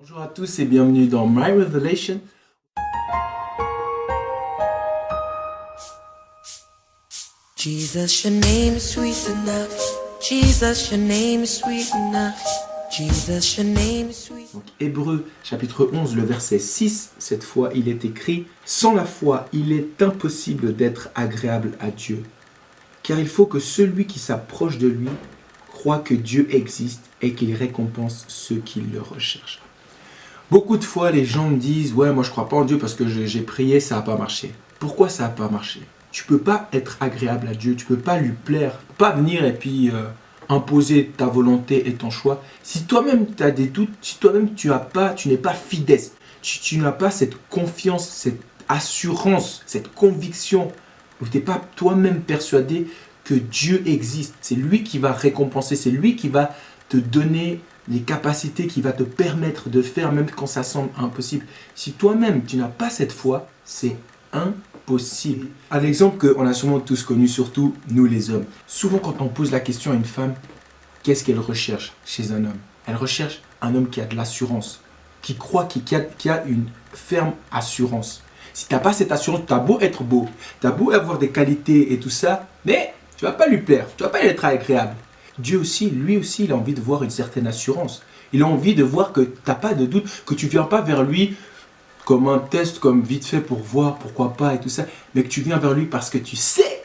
Bonjour à tous et bienvenue dans My Revelation. Jesus, your name is sweet enough. Jesus, your name is sweet enough. Jesus, your name is sweet. Donc, Hébreux chapitre 11, le verset 6, cette fois il est écrit « Sans la foi, il est impossible d'être agréable à Dieu, car il faut que celui qui s'approche de lui croit que Dieu existe et qu'il récompense ceux qui le recherchent. » Beaucoup de fois, les gens me disent « Ouais, moi je crois pas en Dieu parce que j'ai prié, ça n'a pas marché. » Pourquoi ça n'a pas marché? Tu peux pas être agréable à Dieu, tu peux pas lui plaire, tu peux pas venir et puis imposer ta volonté et ton choix. Si toi-même tu as des doutes, si toi-même tu n'es pas fidèle, tu n'as pas cette confiance, cette assurance, cette conviction, où tu n'es pas toi-même persuadé que Dieu existe, c'est lui qui va récompenser, c'est lui qui va te donner les capacités, qui va te permettre de faire même quand ça semble impossible. Si toi-même tu n'as pas cette foi, c'est impossible. Un exemple qu'on a sûrement tous connu, surtout nous les hommes. Souvent quand on pose la question à une femme, qu'est-ce qu'elle recherche chez un homme? Elle recherche un homme qui a de l'assurance, qui croit, qui a une ferme assurance. Si tu n'as pas cette assurance, tu as beau être beau, tu as beau avoir des qualités et tout ça, mais tu ne vas pas lui plaire, tu ne vas pas être agréable. Dieu aussi, lui aussi, il a envie de voir une certaine assurance. Il a envie de voir que tu n'as pas de doute, que tu ne viens pas vers lui comme un test, comme vite fait pour voir pourquoi pas et tout ça, mais que tu viens vers lui parce que tu sais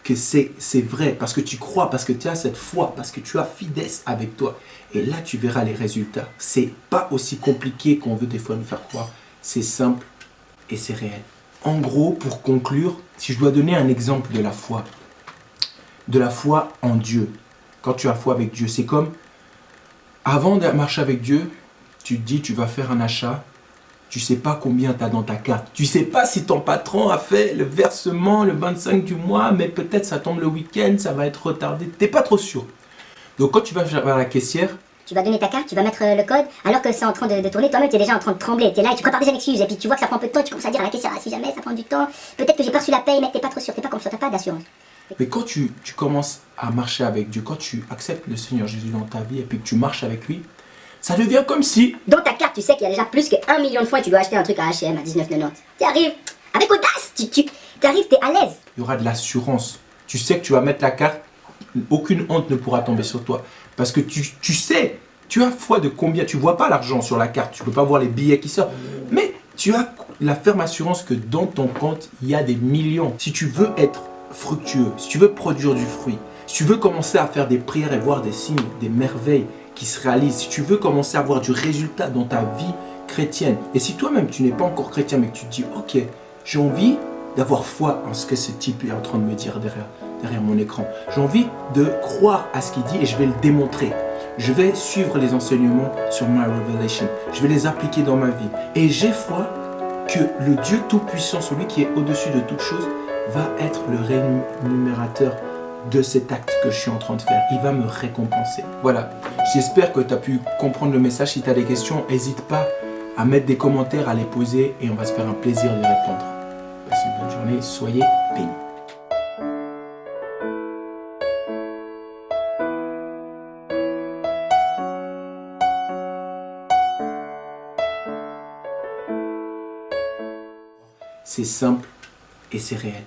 que c'est vrai, parce que tu crois, parce que tu as cette foi, parce que tu as fidèle avec toi. Et là, tu verras les résultats. C'est pas aussi compliqué qu'on veut des fois nous faire croire. C'est simple et c'est réel. En gros, pour conclure, si je dois donner un exemple de la foi en Dieu, quand tu as foi avec Dieu, c'est comme, avant de marcher avec Dieu, tu te dis, tu vas faire un achat, tu ne sais pas combien tu as dans ta carte. Tu ne sais pas si ton patron a fait le versement le 25 du mois, mais peut-être ça tombe le week-end, ça va être retardé. Tu n'es pas trop sûr. Donc quand tu vas vers la caissière, tu vas donner ta carte, tu vas mettre le code, alors que c'est en train de tourner, toi-même tu es déjà en train de trembler, tu es là et tu prépares déjà l'excuse, et puis tu vois que ça prend un peu de temps, tu commences à dire à la caissière, ah, si jamais ça prend du temps, peut-être que j'ai pas reçu la paye, mais t'es pas trop sûr, t'es pas confiant, t'as pas d'assurance. mais quand tu commences à marcher avec Dieu, quand tu acceptes le Seigneur Jésus dans ta vie et puis que tu marches avec lui, ça devient comme si... Dans ta carte, tu sais qu'il y a déjà plus que 1 million de fois tu dois acheter un truc à H&M à 19,90. Tu arrives avec audace, tu arrives, t'es à l'aise. Il y aura de l'assurance. Tu sais que tu vas mettre la carte, aucune honte ne pourra tomber sur toi. Parce que tu sais, tu as foi de combien, tu ne vois pas l'argent sur la carte, tu ne peux pas voir les billets qui sortent. Mais tu as la ferme assurance que dans ton compte, il y a des millions. Si tu veux être fructueux, si tu veux produire du fruit, si tu veux commencer à faire des prières et voir des signes, des merveilles qui se réalisent, si tu veux commencer à avoir du résultat dans ta vie chrétienne, et si toi-même tu n'es pas encore chrétien mais que tu te dis, ok, j'ai envie d'avoir foi en ce que ce type est en train de me dire derrière mon écran. J'ai envie de croire à ce qu'il dit et je vais le démontrer. Je vais suivre les enseignements sur My Revelation. Je vais les appliquer dans ma vie. Et j'ai foi que le Dieu Tout-Puissant, celui qui est au-dessus de toute chose, va être le rémunérateur de cet acte que je suis en train de faire. Il va me récompenser. Voilà. J'espère que tu as pu comprendre le message. Si tu as des questions, n'hésite pas à mettre des commentaires, à les poser et on va se faire un plaisir de répondre. Passez une bonne journée. Soyez bénis. C'est simple et c'est réel.